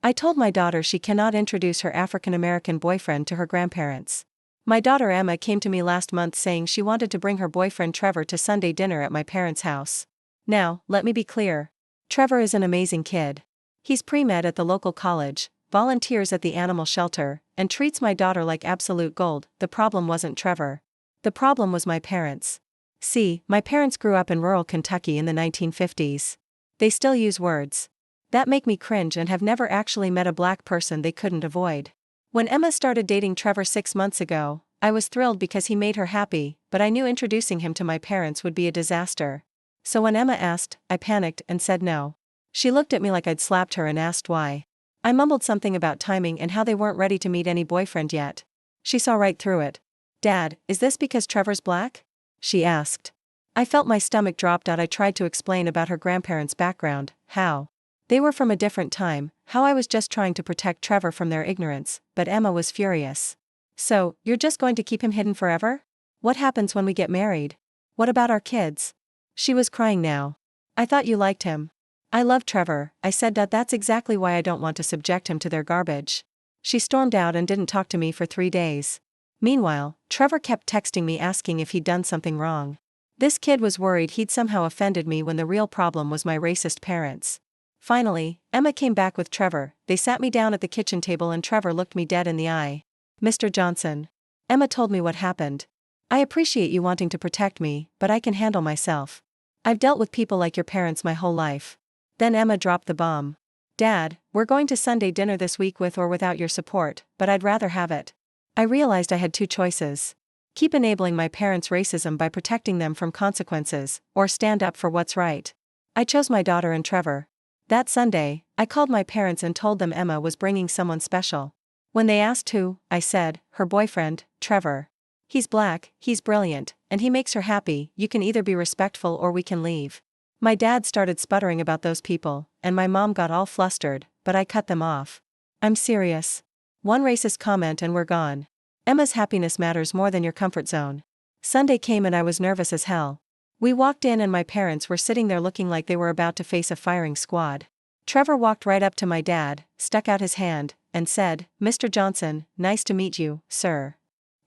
I told my daughter she cannot introduce her African American boyfriend to her grandparents. My daughter Emma came to me last month saying she wanted to bring her boyfriend Trevor to Sunday dinner at my parents' house. Now, let me be clear. Trevor is an amazing kid. He's pre-med at the local college, volunteers at the animal shelter, and treats my daughter like absolute gold. The problem wasn't Trevor. The problem was my parents. See, my parents grew up in rural Kentucky in the 1950s. They still use words that make me cringe and have never actually met a black person they couldn't avoid. When Emma started dating Trevor 6 months ago, I was thrilled because he made her happy, but I knew introducing him to my parents would be a disaster. So when Emma asked, I panicked and said no. She looked at me like I'd slapped her and asked why. I mumbled something about timing and how they weren't ready to meet any boyfriend yet. She saw right through it. Dad, is this because Trevor's black? She asked. I felt my stomach drop. I tried to explain about her grandparents' background, how they were from a different time, how I was just trying to protect Trevor from their ignorance, but Emma was furious. So, you're just going to keep him hidden forever? What happens when we get married? What about our kids? She was crying now. I thought you liked him. I love Trevor, I said. That's exactly why I don't want to subject him to their garbage. She stormed out and didn't talk to me for 3 days. Meanwhile, Trevor kept texting me asking if he'd done something wrong. This kid was worried he'd somehow offended me when the real problem was my racist parents. Finally, Emma came back with Trevor. They sat me down at the kitchen table and Trevor looked me dead in the eye. Mr. Johnson. Emma told me what happened. I appreciate you wanting to protect me, but I can handle myself. I've dealt with people like your parents my whole life. Then Emma dropped the bomb. Dad, we're going to Sunday dinner this week with or without your support, but I'd rather have it. I realized I had 2 choices. Keep enabling my parents' racism by protecting them from consequences, or stand up for what's right. I chose my daughter and Trevor. That Sunday, I called my parents and told them Emma was bringing someone special. When they asked who, I said, her boyfriend, Trevor. He's black, he's brilliant, and he makes her happy. You can either be respectful or we can leave. My dad started sputtering about those people, and my mom got all flustered, but I cut them off. I'm serious. One racist comment and we're gone. Emma's happiness matters more than your comfort zone. Sunday came and I was nervous as hell. We walked in and my parents were sitting there looking like they were about to face a firing squad. Trevor walked right up to my dad, stuck out his hand, and said, Mr. Johnson, nice to meet you, sir.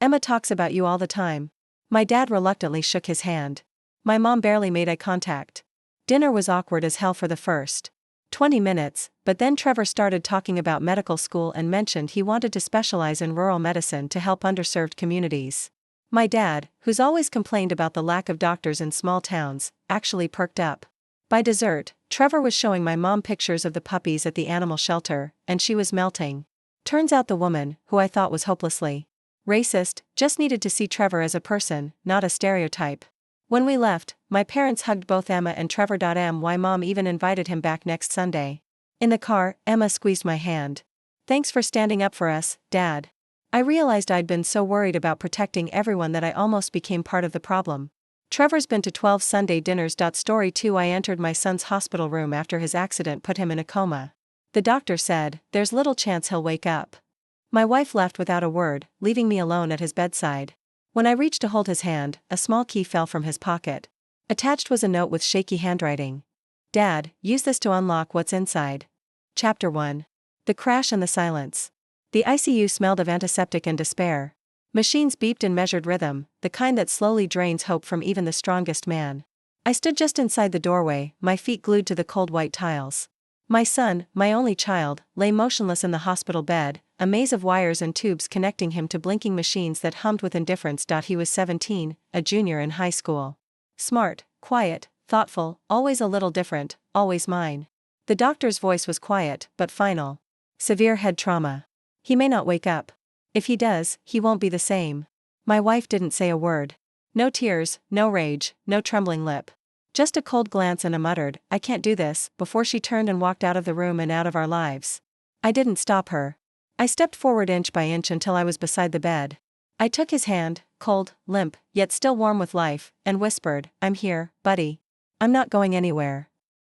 Emma talks about you all the time. My dad reluctantly shook his hand. My mom barely made eye contact. Dinner was awkward as hell for the first 20 minutes, but then Trevor started talking about medical school and mentioned he wanted to specialize in rural medicine to help underserved communities. My dad, who's always complained about the lack of doctors in small towns, actually perked up. By dessert, Trevor was showing my mom pictures of the puppies at the animal shelter, and she was melting. Turns out the woman, who I thought was hopelessly racist, just needed to see Trevor as a person, not a stereotype. When we left, my parents hugged both Emma and Trevor. My mom even invited him back next Sunday. In the car, Emma squeezed my hand. Thanks for standing up for us, Dad. I realized I'd been so worried about protecting everyone that I almost became part of the problem. Trevor's been to 12 Sunday dinners. Story 2. I entered my son's hospital room after his accident put him in a coma. The doctor said, there's little chance he'll wake up. My wife left without a word, leaving me alone at his bedside. When I reached to hold his hand, a small key fell from his pocket. Attached was a note with shaky handwriting. Dad, use this to unlock what's inside. Chapter 1. The crash and the silence. The ICU smelled of antiseptic and despair. Machines beeped and measured rhythm, the kind that slowly drains hope from even the strongest man. I stood just inside the doorway, my feet glued to the cold white tiles. My son, my only child, lay motionless in the hospital bed, a maze of wires and tubes connecting him to blinking machines that hummed with indifference. He was 17, a junior in high school. Smart, quiet, thoughtful, always a little different, always mine. The doctor's voice was quiet, but final. Severe head trauma. He may not wake up. If he does, he won't be the same. My wife didn't say a word. No tears, no rage, no trembling lip. Just a cold glance and a muttered, I can't do this, before she turned and walked out of the room and out of our lives. I didn't stop her. I stepped forward inch by inch until I was beside the bed. I took his hand, cold, limp, yet still warm with life, and whispered, I'm here, buddy. I'm not going anywhere.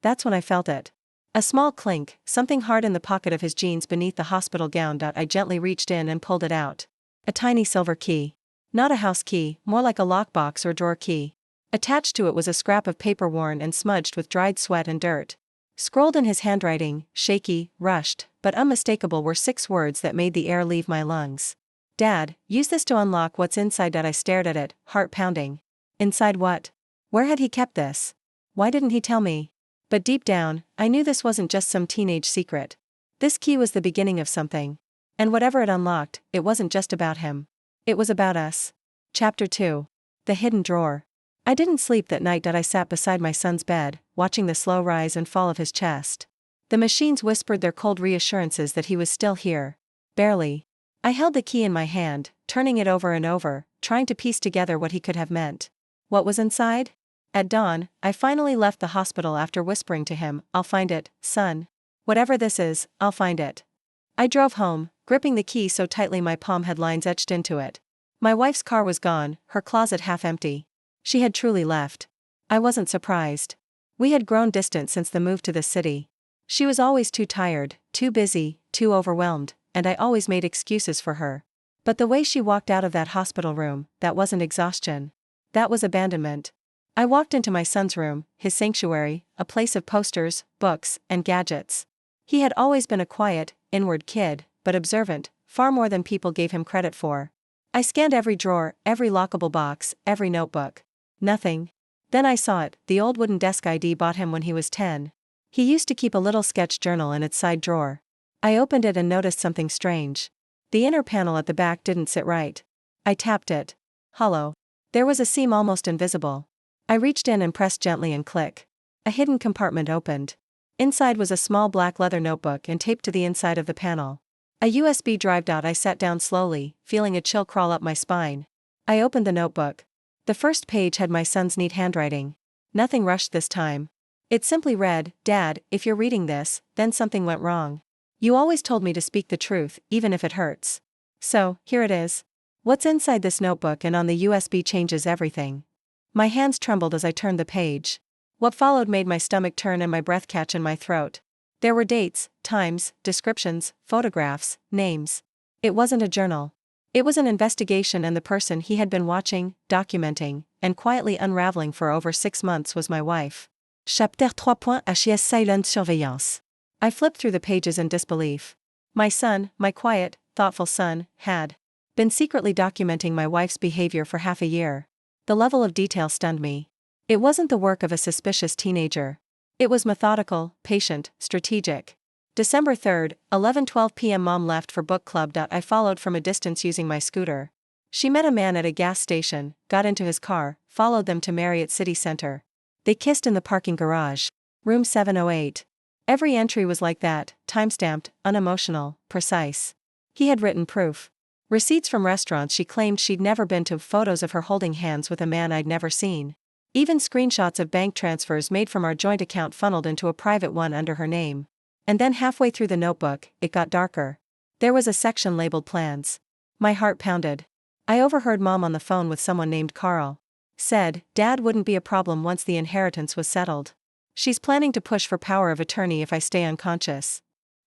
That's when I felt it. A small clink, something hard in the pocket of his jeans beneath the hospital gown. I gently reached in and pulled it out. A tiny silver key. Not a house key, more like a lockbox or drawer key. Attached to it was a scrap of paper worn and smudged with dried sweat and dirt. Scrolled in his handwriting, shaky, rushed, but unmistakable were 6 words that made the air leave my lungs. Dad, use this to unlock what's inside. I stared at it, heart pounding. Inside what? Where had he kept this? Why didn't he tell me? But deep down, I knew this wasn't just some teenage secret. This key was the beginning of something. And whatever it unlocked, it wasn't just about him. It was about us. Chapter 2. The Hidden Drawer. I didn't sleep that night. I sat beside my son's bed, watching the slow rise and fall of his chest. The machines whispered their cold reassurances that he was still here. Barely. I held the key in my hand, turning it over and over, trying to piece together what he could have meant. What was inside? At dawn, I finally left the hospital after whispering to him, "I'll find it, son. Whatever this is, I'll find it." I drove home, gripping the key so tightly my palm had lines etched into it. My wife's car was gone, her closet half empty. She had truly left. I wasn't surprised. We had grown distant since the move to the city. She was always too tired, too busy, too overwhelmed, and I always made excuses for her. But the way she walked out of that hospital room, that wasn't exhaustion. That was abandonment. I walked into my son's room, his sanctuary, a place of posters, books, and gadgets. He had always been a quiet, inward kid, but observant, far more than people gave him credit for. I scanned every drawer, every lockable box, every notebook. Nothing. Then I saw it, the old wooden desk ID bought him when he was 10. He used to keep a little sketch journal in its side drawer. I opened it and noticed something strange. The inner panel at the back didn't sit right. I tapped it. Hollow. There was a seam almost invisible. I reached in and pressed gently and click. A hidden compartment opened. Inside was a small black leather notebook and taped to the inside of the panel. A USB drive. I sat down slowly, feeling a chill crawl up my spine. I opened the notebook. The first page had my son's neat handwriting. Nothing rushed this time. It simply read, "Dad, if you're reading this, then something went wrong. You always told me to speak the truth, even if it hurts. So, here it is. What's inside this notebook and on the USB changes everything." My hands trembled as I turned the page. What followed made my stomach turn and my breath catch in my throat. There were dates, times, descriptions, photographs, names. It wasn't a journal. It was an investigation, and the person he had been watching, documenting, and quietly unraveling for over 6 months was my wife. Chapitre 3. HS Silent Surveillance. I flipped through the pages in disbelief. My son, my quiet, thoughtful son, had been secretly documenting my wife's behavior for half a year. The level of detail stunned me. It wasn't the work of a suspicious teenager. It was methodical, patient, strategic. December 3, 11:12 p.m. Mom left for book club. I followed from a distance using my scooter. She met a man at a gas station, got into his car, followed them to Marriott City Center. They kissed in the parking garage. Room 708. Every entry was like that, time-stamped, unemotional, precise. He had written proof. Receipts from restaurants she claimed she'd never been to, photos of her holding hands with a man I'd never seen. Even screenshots of bank transfers made from our joint account funneled into a private one under her name. And then halfway through the notebook, it got darker. There was a section labeled plans. My heart pounded. I overheard Mom on the phone with someone named Carl. Said, "Dad wouldn't be a problem once the inheritance was settled. She's planning to push for power of attorney if I stay unconscious."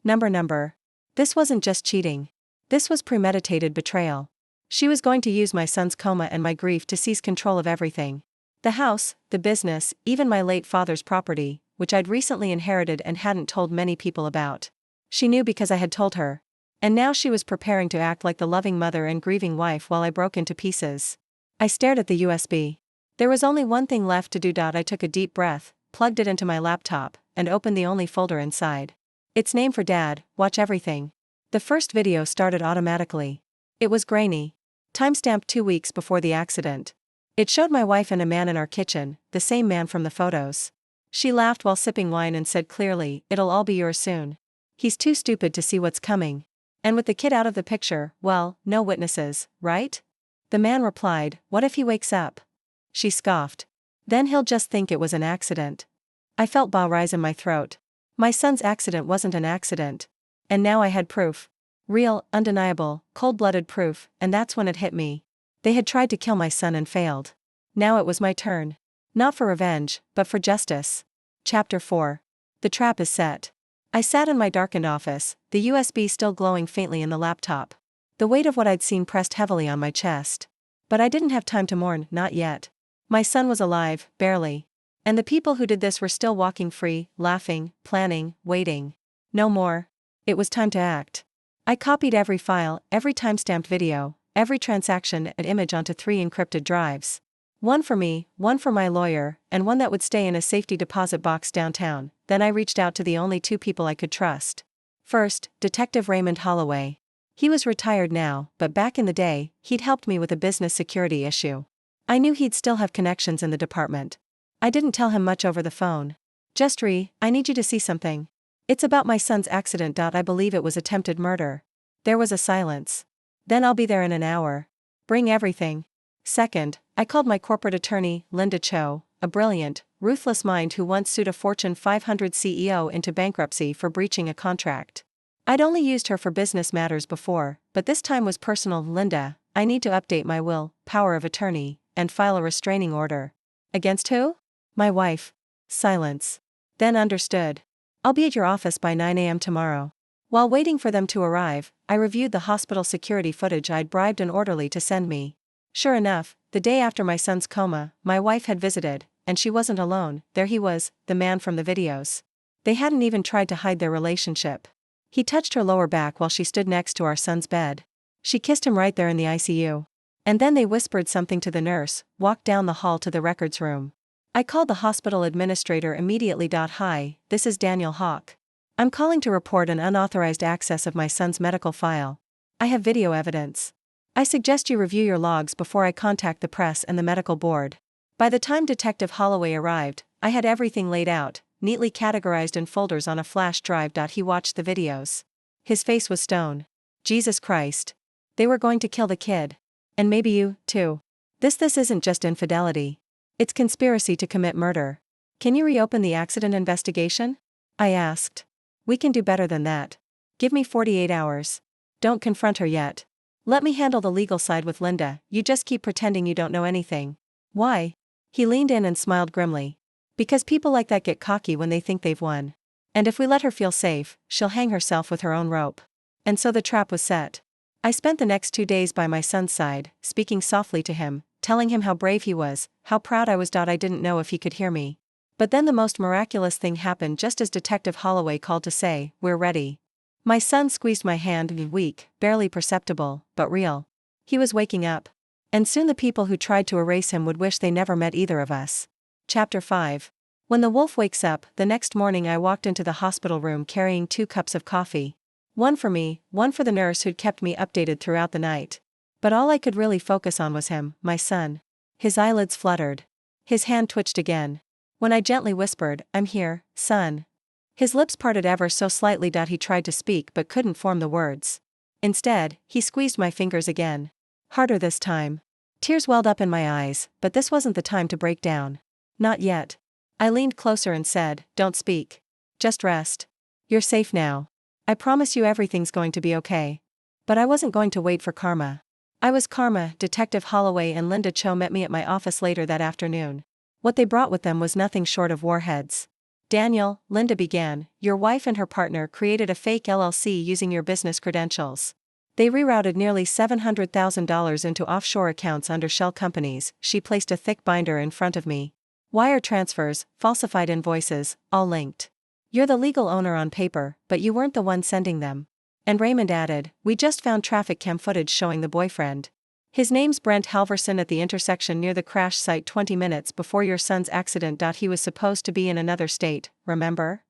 Number. This wasn't just cheating. This was premeditated betrayal. She was going to use my son's coma and my grief to seize control of everything. The house, the business, even my late father's property, which I'd recently inherited and hadn't told many people about. She knew because I had told her. And now she was preparing to act like the loving mother and grieving wife while I broke into pieces. I stared at the USB. There was only one thing left to do. I took a deep breath, plugged it into my laptop, and opened the only folder inside. Its name for Dad, Watch Everything. The first video started automatically. It was grainy. Timestamped 2 weeks before the accident. It showed my wife and a man in our kitchen, the same man from the photos. She laughed while sipping wine and said clearly, "It'll all be yours soon. He's too stupid to see what's coming." And with the kid out of the picture, well, no witnesses, right? The man replied, "What if he wakes up?" She scoffed. "Then he'll just think it was an accident." I felt bile rise in my throat. My son's accident wasn't an accident. And now I had proof. Real, undeniable, cold-blooded proof, and that's when it hit me. They had tried to kill my son and failed. Now it was my turn. Not for revenge, but for justice. Chapter 4. The trap is set. I sat in my darkened office, the USB still glowing faintly in the laptop. The weight of what I'd seen pressed heavily on my chest. But I didn't have time to mourn, not yet. My son was alive, barely. And the people who did this were still walking free, laughing, planning, waiting. No more. It was time to act. I copied every file, every timestamped video, every transaction and image onto 3 encrypted drives. One for me, one for my lawyer, and one that would stay in a safety deposit box downtown. Then I reached out to the only 2 people I could trust. First, Detective Raymond Holloway. He was retired now, but back in the day, he'd helped me with a business security issue. I knew he'd still have connections in the department. I didn't tell him much over the phone. Just I need you to see something. It's about my son's accident. I believe it was attempted murder. There was a silence. Then I'll be there in an hour. Bring everything. Second, I called my corporate attorney, Linda Cho, a brilliant, ruthless mind who once sued a Fortune 500 CEO into bankruptcy for breaching a contract. I'd only used her for business matters before, but this time was personal. Linda, I need to update my will, power of attorney, and file a restraining order. Against who? My wife. Silence. Then understood. I'll be at your office by 9 a.m. tomorrow. While waiting for them to arrive, I reviewed the hospital security footage I'd bribed an orderly to send me. Sure enough, the day after my son's coma, my wife had visited, and she wasn't alone. There he was, the man from the videos. They hadn't even tried to hide their relationship. He touched her lower back while she stood next to our son's bed. She kissed him right there in the ICU. And then they whispered something to the nurse, walked down the hall to the records room. I called the hospital administrator immediately. Hi, this is Daniel Hawk. I'm calling to report an unauthorized access of my son's medical file. I have video evidence. I suggest you review your logs before I contact the press and the medical board. By the time Detective Holloway arrived, I had everything laid out, neatly categorized in folders on a flash drive. He watched the videos. His face was stone. Jesus Christ. They were going to kill the kid. And maybe you, too. This isn't just infidelity. It's conspiracy to commit murder. Can you reopen the accident investigation? I asked. We can do better than that. Give me 48 hours. Don't confront her yet. Let me handle the legal side with Linda. You just keep pretending you don't know anything. Why? He leaned in and smiled grimly. Because people like that get cocky when they think they've won. And if we let her feel safe, she'll hang herself with her own rope. And so the trap was set. I spent the next 2 days by my son's side, speaking softly to him, telling him how brave he was, how proud I was. I didn't know if he could hear me. But then the most miraculous thing happened just as Detective Holloway called to say, "We're ready." My son squeezed my hand, weak, barely perceptible, but real. He was waking up. And soon the people who tried to erase him would wish they never met either of us. Chapter 5. When the wolf wakes up, the next morning I walked into the hospital room carrying 2 cups of coffee. One for me, one for the nurse who'd kept me updated throughout the night. But all I could really focus on was him, my son. His eyelids fluttered. His hand twitched again. When I gently whispered, "I'm here, son." His lips parted ever so slightly. He tried to speak but couldn't form the words. Instead, he squeezed my fingers again. Harder this time. Tears welled up in my eyes, but this wasn't the time to break down. Not yet. I leaned closer and said, "Don't speak. Just rest. You're safe now. I promise you everything's going to be okay." But I wasn't going to wait for karma. I was karma. Detective Holloway and Linda Cho met me at my office later that afternoon. What they brought with them was nothing short of warheads. "Daniel," Linda began, "your wife and her partner created a fake LLC using your business credentials. They rerouted nearly $700,000 into offshore accounts under shell companies." She placed a thick binder in front of me. "Wire transfers, falsified invoices, all linked. You're the legal owner on paper, but you weren't the one sending them." And Raymond added, "We just found traffic cam footage showing the boyfriend. His name's Brent Halverson at the intersection near the crash site 20 minutes before your son's accident. He was supposed to be in another state, remember?"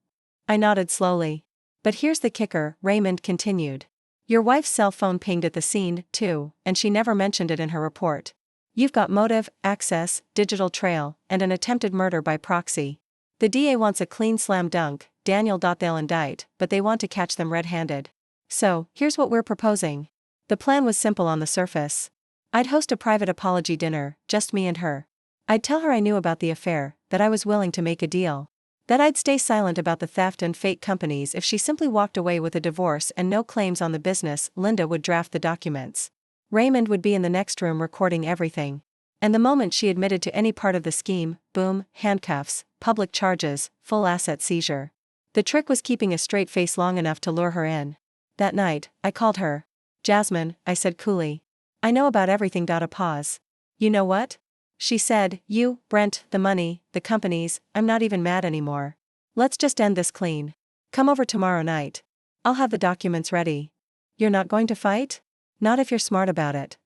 I nodded slowly. "But here's the kicker," Raymond continued. "Your wife's cell phone pinged at the scene, too, and she never mentioned it in her report. You've got motive, access, digital trail, and an attempted murder by proxy. The DA wants a clean slam dunk, Daniel. They'll indict, but they want to catch them red-handed. So, here's what we're proposing." The plan was simple on the surface. I'd host a private apology dinner, just me and her. I'd tell her I knew about the affair, that I was willing to make a deal. That I'd stay silent about the theft and fake companies if she simply walked away with a divorce and no claims on the business. Linda would draft the documents. Raymond would be in the next room recording everything. And the moment she admitted to any part of the scheme, boom, handcuffs, public charges, full asset seizure. The trick was keeping a straight face long enough to lure her in. That night, I called her. "Jasmine," I said coolly. "I know about everything." A pause. "You know what?" She said, "You, Brent, the money, the companies, I'm not even mad anymore. Let's just end this clean. Come over tomorrow night. I'll have the documents ready." "You're not going to fight?" "Not if you're smart about it."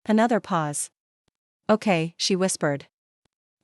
Another pause. "Okay," she whispered.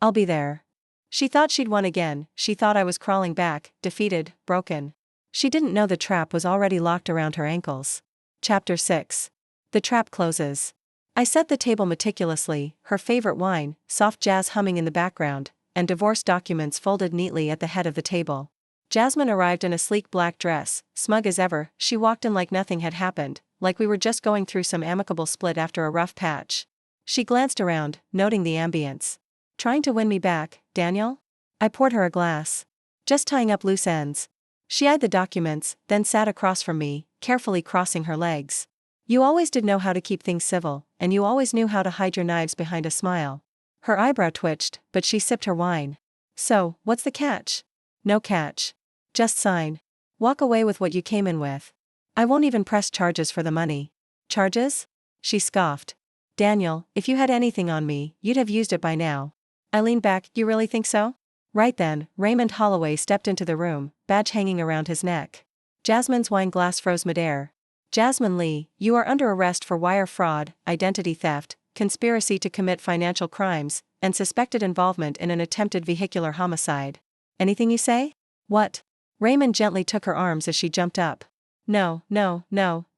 "I'll be there." She thought she'd won again. She thought I was crawling back, defeated, broken. She didn't know the trap was already locked around her ankles. Chapter 6. The trap closes. I set the table meticulously, her favorite wine, soft jazz humming in the background, and divorce documents folded neatly at the head of the table. Jasmine arrived in a sleek black dress, smug as ever. She walked in like nothing had happened, like we were just going through some amicable split after a rough patch. She glanced around, noting the ambience. "Trying to win me back, Daniel?" I poured her a glass. "Just tying up loose ends." She eyed the documents, then sat across from me, carefully crossing her legs. "You always did know how to keep things civil, and you always knew how to hide your knives behind a smile." Her eyebrow twitched, but she sipped her wine. "So, what's the catch?" "No catch. Just sign. Walk away with what you came in with. I won't even press charges for the money." "Charges?" She scoffed. "Daniel, if you had anything on me, you'd have used it by now." I leaned back. "You really think so?" Right then, Raymond Holloway stepped into the room, badge hanging around his neck. Jasmine's wine glass froze midair. "Jasmine Lee, you are under arrest for wire fraud, identity theft, conspiracy to commit financial crimes, and suspected involvement in an attempted vehicular homicide." "Anything you say?" "What?" Raymond gently took her arms as she jumped up. No,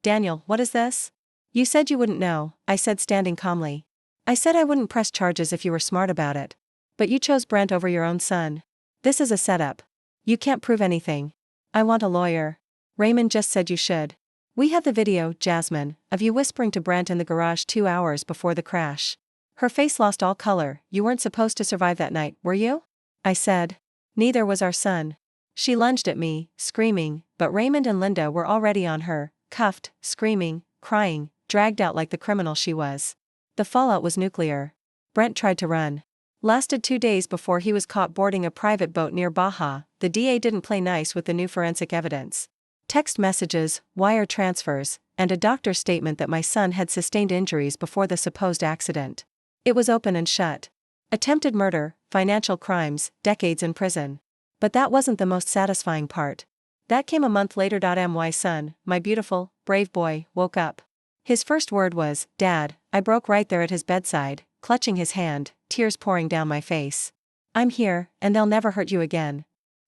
Daniel, what is this?" "You said you wouldn't know," I said, standing calmly. "I said I wouldn't press charges if you were smart about it. But you chose Brent over your own son. This is a setup. You can't prove anything." "I want a lawyer." "Raymond just said you should. We have the video, Jasmine, of you whispering to Brent in the garage 2 hours before the crash." Her face lost all color. "You weren't supposed to survive that night, were you?" I said. "Neither was our son." She lunged at me, screaming, but Raymond and Linda were already on her, cuffed, screaming, crying, dragged out like the criminal she was. The fallout was nuclear. Brent tried to run. Lasted 2 days before he was caught boarding a private boat near Baja. The DA didn't play nice with the new forensic evidence. Text messages, wire transfers, and a doctor's statement that my son had sustained injuries before the supposed accident. It was open and shut. Attempted murder, financial crimes, decades in prison. But that wasn't the most satisfying part. That came a month later. My son, my beautiful, brave boy, woke up. His first word was, "Dad." I broke right there at his bedside, clutching his hand, tears pouring down my face. "I'm here, and they'll never hurt you again."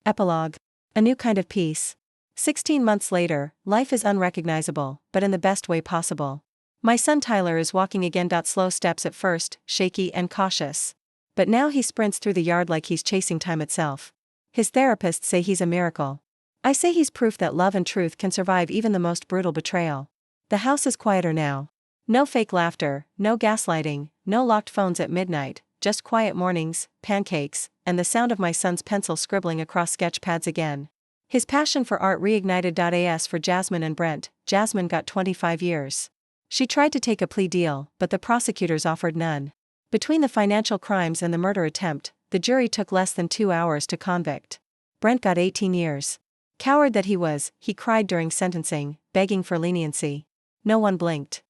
Epilogue. A new kind of peace. 16 months later, life is unrecognizable, but in the best way possible. My son Tyler is walking again. Slow steps at first, shaky and cautious. But now he sprints through the yard like he's chasing time itself. His therapists say he's a miracle. I say he's proof that love and truth can survive even the most brutal betrayal. The house is quieter now. No fake laughter, no gaslighting, no locked phones at midnight, just quiet mornings, pancakes, and the sound of my son's pencil scribbling across sketch pads again. His passion for art reignited. As for Jasmine and Brent, Jasmine got 25 years. She tried to take a plea deal, but the prosecutors offered none. Between the financial crimes and the murder attempt, the jury took less than 2 hours to convict. Brent got 18 years. Coward that he was, he cried during sentencing, begging for leniency. No one blinked.